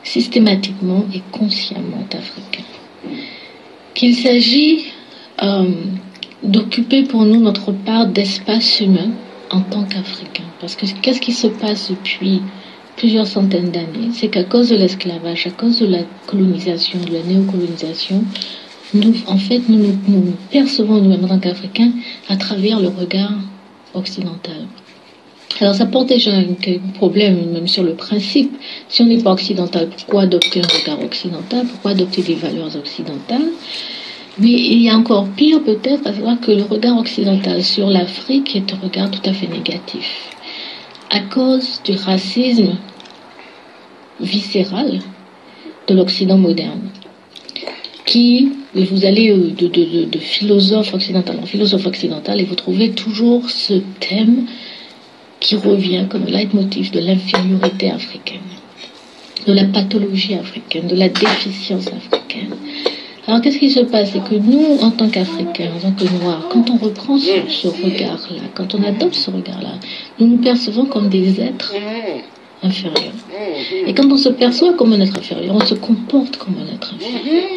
Systématiquement et consciemment africains. Qu'il s'agit d'occuper pour nous notre part d'espace humain en tant qu'Africains. Parce que qu'est-ce qui se passe depuis plusieurs centaines d'années? C'est qu'à cause de l'esclavage, à cause de la colonisation, de la néocolonisation, nous percevons nous-mêmes en tant qu'Africains à travers le regard occidental. Alors ça porte déjà un problème même sur le principe. Si on n'est pas occidental, pourquoi adopter un regard occidental? Pourquoi adopter des valeurs occidentales? Mais il y a encore pire peut-être, à savoir que le regard occidental sur l'Afrique est un regard tout à fait négatif. À cause du racisme viscéral de l'Occident moderne, vous allez de philosophe occidental en philosophe occidental et vous trouvez toujours ce thème qui revient comme leitmotiv de l'infériorité africaine, de la pathologie africaine, de la déficience africaine. Alors qu'est-ce qui se passe? C'est que nous, en tant qu'Africains, en tant que Noirs, quand on reprend ce regard-là, quand on adopte ce regard-là, nous nous percevons comme des êtres inférieurs. Et quand on se perçoit comme un être inférieur, on se comporte comme un être inférieur.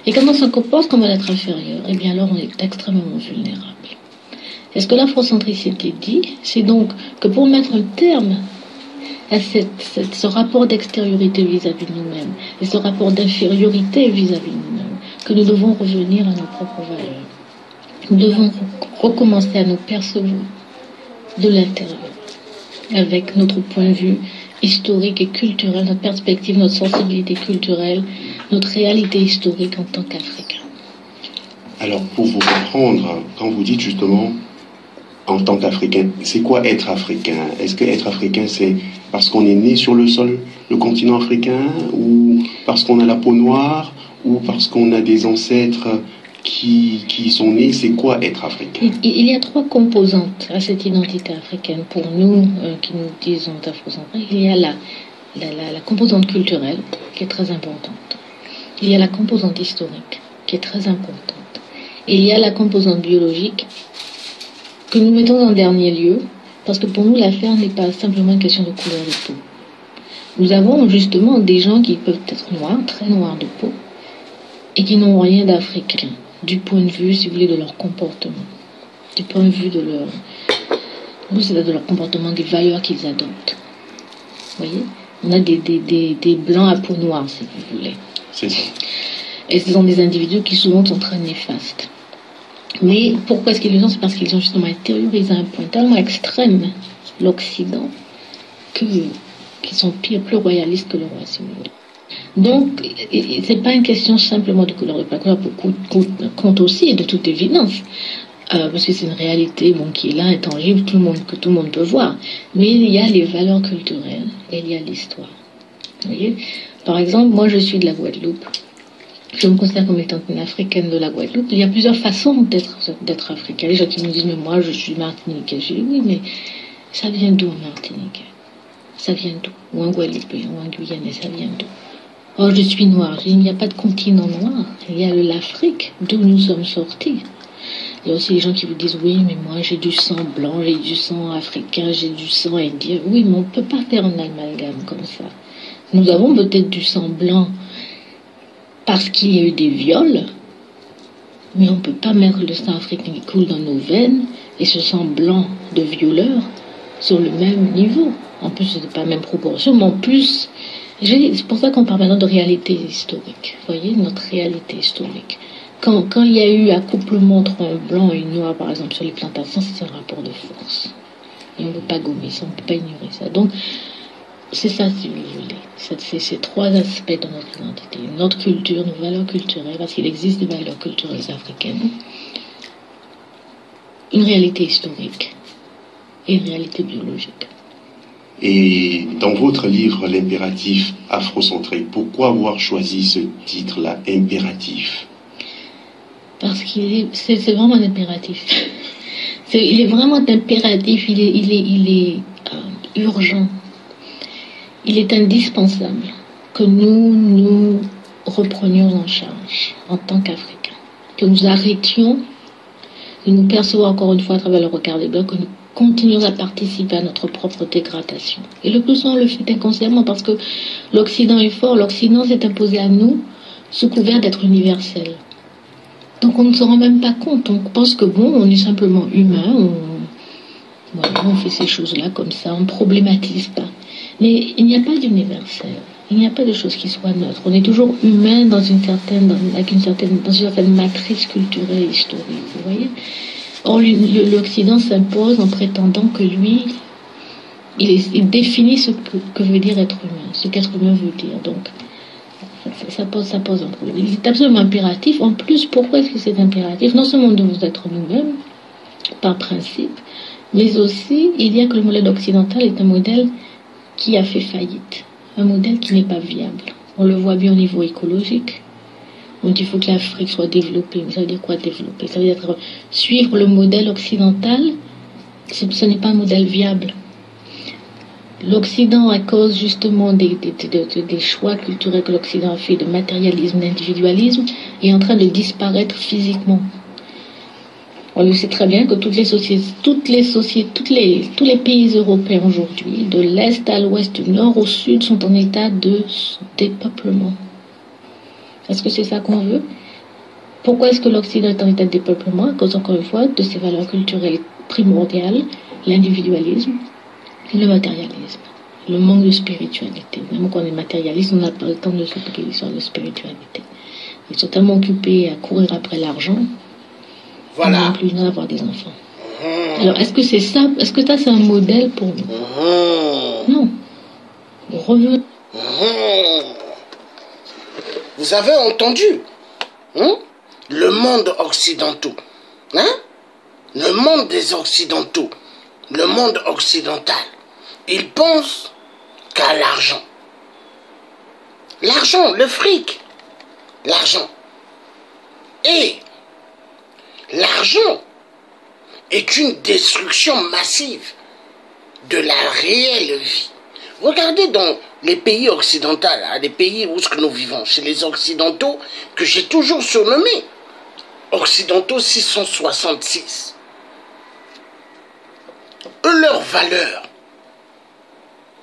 Et quand on se comporte comme un être inférieur, eh bien alors on est extrêmement vulnérable. Et ce que l'afrocentricité dit, c'est donc que pour mettre un terme à ce rapport d'extériorité vis-à-vis de nous-mêmes et ce rapport d'infériorité vis-à-vis de nous-mêmes, que nous devons revenir à nos propres valeurs. Nous devons recommencer à nous percevoir de l'intérieur, avec notre point de vue historique et culturel, notre perspective, notre sensibilité culturelle, notre réalité historique en tant qu'Africains. Alors, pour vous comprendre, quand vous dites justement en tant qu'Africain, c'est quoi être africain? Est-ce que être africain, c'est parce qu'on est né sur le continent africain, ou parce qu'on a la peau noire, ou parce qu'on a des ancêtres qui sont nés? C'est quoi être africain? Il y a trois composantes à cette identité africaine. Pour nous, qui nous disons afrocentriques, il y a la composante culturelle, qui est très importante. Il y a la composante historique, qui est très importante. Et il y a la composante biologique, que nous mettons en dernier lieu, parce que pour nous, l'affaire n'est pas simplement une question de couleur de peau. Nous avons justement des gens qui peuvent être noirs, très noirs de peau, et qui n'ont rien d'africain, du point de vue, si vous voulez, de leur comportement, du point de vue de leur comportement, des valeurs qu'ils adoptent. Vous voyez? On a des blancs à peau noire, si vous voulez. C'est ça. Et ce sont des individus qui souvent sont très néfastes. Mais pourquoi est-ce qu'ils le sont? C'est parce qu'ils ont justement intériorisé à un point tellement extrême l'Occident qu'ils sont plus royalistes que le roi, si vous voulez. Donc, ce n'est pas une question simplement de couleur de peau. La couleur de peau compte aussi, de toute évidence, parce que c'est une réalité qui est là, intangible, que tout le monde peut voir. Mais il y a les valeurs culturelles et il y a l'histoire. Vous voyez? Par exemple, moi je suis de la Guadeloupe. Je me considère comme étant une africaine de la Guadeloupe. Il y a plusieurs façons d'être africain. Les gens qui me disent, mais moi, je suis martiniquais. Je dis, oui, mais ça vient d'où, un martiniquais? Ça vient d'où? Ou un Guadeloupéen, ou un Guyanais, ça vient d'où? Oh, je suis noire. Je dis, il n'y a pas de continent noir. Il y a l'Afrique, d'où nous sommes sortis. Il y a aussi les gens qui vous disent, oui, mais moi, j'ai du sang blanc, j'ai du sang africain, j'ai du sang indien. Oui, mais on ne peut pas faire un amalgame comme ça. Nous avons peut-être du sang blanc parce qu'il y a eu des viols, mais on ne peut pas mettre le sang africain qui coule dans nos veines et ce sang blanc de violeurs sur le même niveau. En plus, ce n'est pas la même proportion, mais en plus, c'est pour ça qu'on parle maintenant de réalité historique. Vous voyez, notre réalité historique. Quand il y a eu accouplement entre un blanc et une noire, par exemple, sur les plantations, c'est un rapport de force. Et on ne peut pas gommer ça, on ne peut pas ignorer ça. Donc, c'est ça, si vous voulez. C'est ces trois aspects de notre identité. Notre culture, nos valeurs culturelles, parce qu'il existe des valeurs culturelles africaines. Une réalité historique et une réalité biologique. Et dans votre livre, L'impératif afrocentré, pourquoi avoir choisi ce titre-là, impératif? Parce c'est vraiment un impératif. Il est vraiment impératif, il est urgent. Il est indispensable que nous reprenions en charge en tant qu'Africains. Que nous arrêtions de nous percevoir encore une fois à travers le regard des Blancs, que nous continuons à participer à notre propre dégradation. Et le plus souvent, on le fait inconsciemment parce que l'Occident est fort. L'Occident s'est imposé à nous sous couvert d'être universel. Donc on ne se rend même pas compte, on pense que bon, on est simplement humain, on fait ces choses-là comme ça, on ne problématise pas. Mais il n'y a pas d'universel, il n'y a pas de chose qui soit neutre. On est toujours humain dans une certaine matrice culturelle et historique, vous voyez. Or l'Occident s'impose en prétendant que lui, il définit ce que veut dire être humain, ce qu'être humain veut dire. Donc ça pose un problème. Il est absolument impératif. En plus, pourquoi est-ce que c'est impératif? Non seulement de vous être nous-mêmes, par principe, mais aussi, il y a que le modèle occidental est un modèle qui a fait faillite. Un modèle qui n'est pas viable. On le voit bien au niveau écologique. On dit qu'il faut que l'Afrique soit développée. Mais ça veut dire quoi développer? Ça veut dire suivre le modèle occidental. Ce n'est pas un modèle viable. L'Occident, à cause justement des choix culturels que l'Occident a fait, de matérialisme, d'individualisme, est en train de disparaître physiquement. On le sait très bien que tous les pays européens aujourd'hui, de l'Est à l'Ouest, du Nord au Sud, sont en état de dépeuplement. Est-ce que c'est ça qu'on veut? Pourquoi est-ce que l'Occident est en état de dépeuplement? À cause, encore une fois, de ses valeurs culturelles primordiales, l'individualisme, le matérialisme, le manque de spiritualité. Même quand on est matérialiste, on n'a pas le temps de s'occuper sur la spiritualité. Ils sont tellement occupés à courir après l'argent, voilà. On n'a plus besoin d'avoir des enfants. Alors, est-ce que c'est ça? Est-ce que ça, c'est un modèle pour nous? Non. Revenons. Vous avez entendu le monde occidental, le monde des occidentaux, le monde occidental. Ils pensent qu'à l'argent. L'argent, le fric. L'argent. Et l'argent est une destruction massive de la réelle vie. Regardez dans les pays occidentaux, les pays où nous vivons, chez les occidentaux, que j'ai toujours surnommés occidentaux 666. Eux, leur valeur,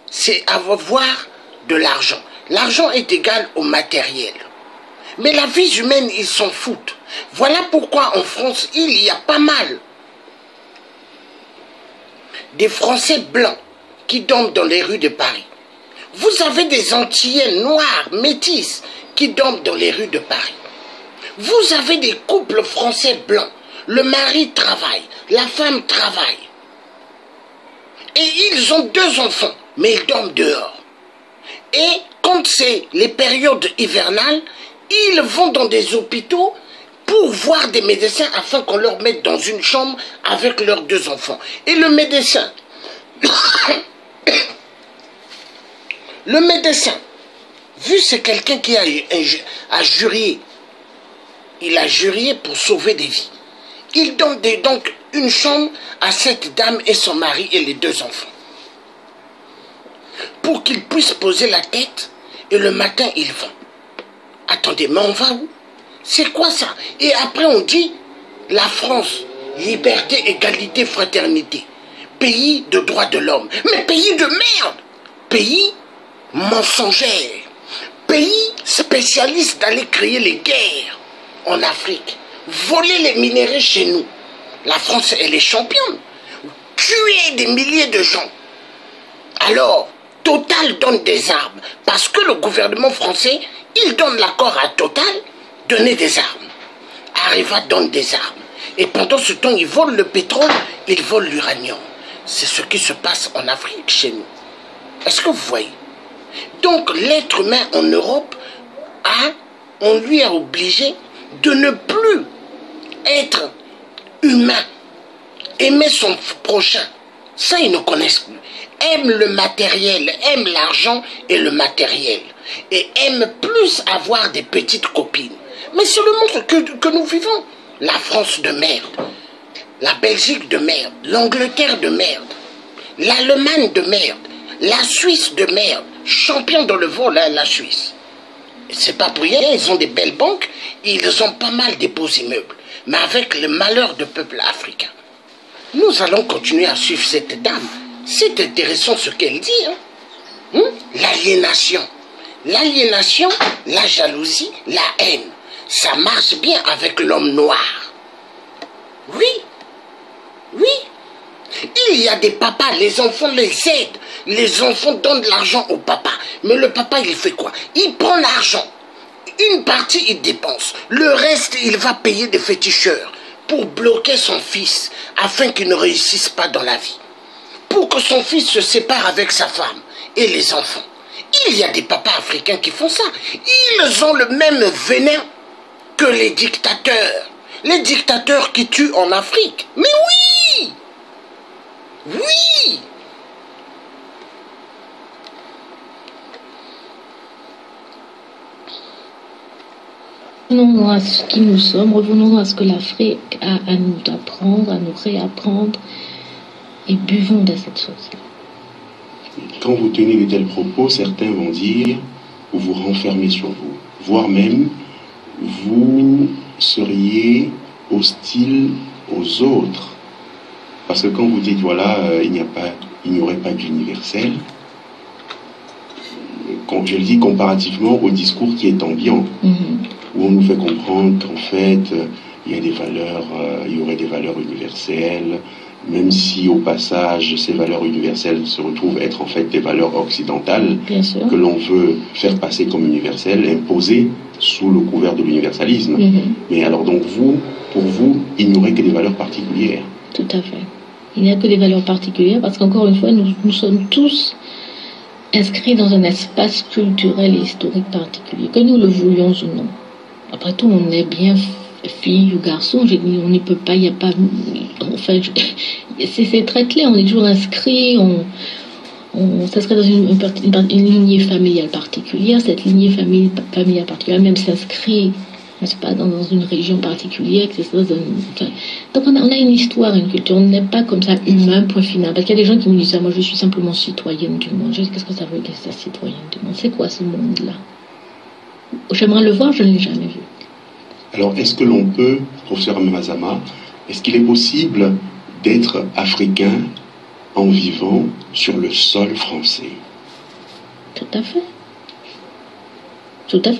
c'est avoir de l'argent. L'argent est égal au matériel. Mais la vie humaine, ils s'en foutent. Voilà pourquoi en France, il y a pas mal des Français blancs qui dorment dans les rues de Paris. Vous avez des Antillais noirs, métis, qui dorment dans les rues de Paris. Vous avez des couples français blancs. Le mari travaille, la femme travaille. Et ils ont 2 enfants, mais ils dorment dehors. Et quand c'est les périodes hivernales, ils vont dans des hôpitaux pour voir des médecins afin qu'on leur mette dans une chambre avec leurs 2 enfants. Et le médecin, vu c'est quelqu'un qui a juré il a juré pour sauver des vies. Il donne donc une chambre à cette dame et son mari et les 2 enfants. Pour qu'ils puissent poser la tête et le matin ils vont. Attendez, mais on va où? C'est quoi ça? Et après on dit la France, liberté, égalité, fraternité. Pays de droits de l'homme. Mais pays de merde! Pays mensonger. Pays spécialiste d'aller créer les guerres en Afrique. Voler les minéraux chez nous. La France, elle est championne. Tuer des milliers de gens. Alors, Total donne des armes. Parce que le gouvernement français, il donne l'accord à Total donner des armes. Areva donne des armes. Et pendant ce temps, ils volent le pétrole, ils volent l'uranium. C'est ce qui se passe en Afrique chez nous. Est-ce que vous voyez? Donc l'être humain en Europe, on lui a obligé de ne plus être humain, aimer son prochain. Ça, ils ne connaissent plus. Aime le matériel, aime l'argent et le matériel. Et aime plus avoir des petites copines. Mais c'est le monde que nous vivons. La France de merde, la Belgique de merde, l'Angleterre de merde, l'Allemagne de merde, la Suisse de merde, champion dans le vol, la Suisse. C'est pas pour rien, ils ont des belles banques, ils ont pas mal des beaux immeubles, mais avec le malheur du peuple africain. Nous allons continuer à suivre cette dame. C'est intéressant ce qu'elle dit. L'aliénation. L'aliénation, la jalousie, la haine. Ça marche bien avec l'homme noir. Oui. Oui. Il y a des papas, les enfants les aident. Les enfants donnent de l'argent au papa. Mais le papa, il fait quoi? Il prend l'argent. Une partie, il dépense. Le reste, il va payer des féticheurs pour bloquer son fils afin qu'il ne réussisse pas dans la vie. Pour que son fils se sépare avec sa femme et les enfants. Il y a des papas africains qui font ça. Ils ont le même venin que les dictateurs. Les dictateurs qui tuent en Afrique. Mais oui! Oui! Revenons-nous à ce qui nous sommes, revenons à ce que l'Afrique a à nous apprendre, à nous réapprendre, et buvons de cette chose. Quand vous tenez de tels propos, certains vont dire, vous vous renfermez sur vous, voire même, vous seriez hostile aux autres. Parce que quand vous dites, voilà, il n'y aurait pas d'universel, je le dis comparativement au discours qui est ambiant, où on nous fait comprendre qu'en fait, il y aurait des valeurs universelles, même si au passage, ces valeurs universelles se retrouvent être en fait des valeurs occidentales, que l'on veut faire passer comme universelles, imposées sous le couvert de l'universalisme. Mais alors donc pour vous, il n'y aurait que des valeurs particulières. Tout à fait. Il n'y a que des valeurs particulières parce qu'encore une fois, nous sommes tous inscrits dans un espace culturel et historique particulier, que nous le voulions ou non. Après tout, on est bien fille ou garçon, on n'y peut pas, il n'y a pas... Enfin, c'est très clair, on est toujours inscrit, on s'inscrit dans une lignée familiale particulière, cette lignée familiale particulière même s'inscrit, n'est-ce pas, dans une région particulière, etc. Donc on a une histoire, une culture, on n'est pas comme ça humain, point final. Parce qu'il y a des gens qui me disent ça, moi je suis simplement citoyenne du monde. Je dis, qu'est-ce que ça veut dire ça, citoyenne du monde? C'est quoi ce monde-là? J'aimerais le voir, je ne l'ai jamais vu. Alors, est-ce que l'on peut, professeur Amamazama, est-ce qu'il est possible d'être africain en vivant sur le sol français? Tout à fait. Tout à fait.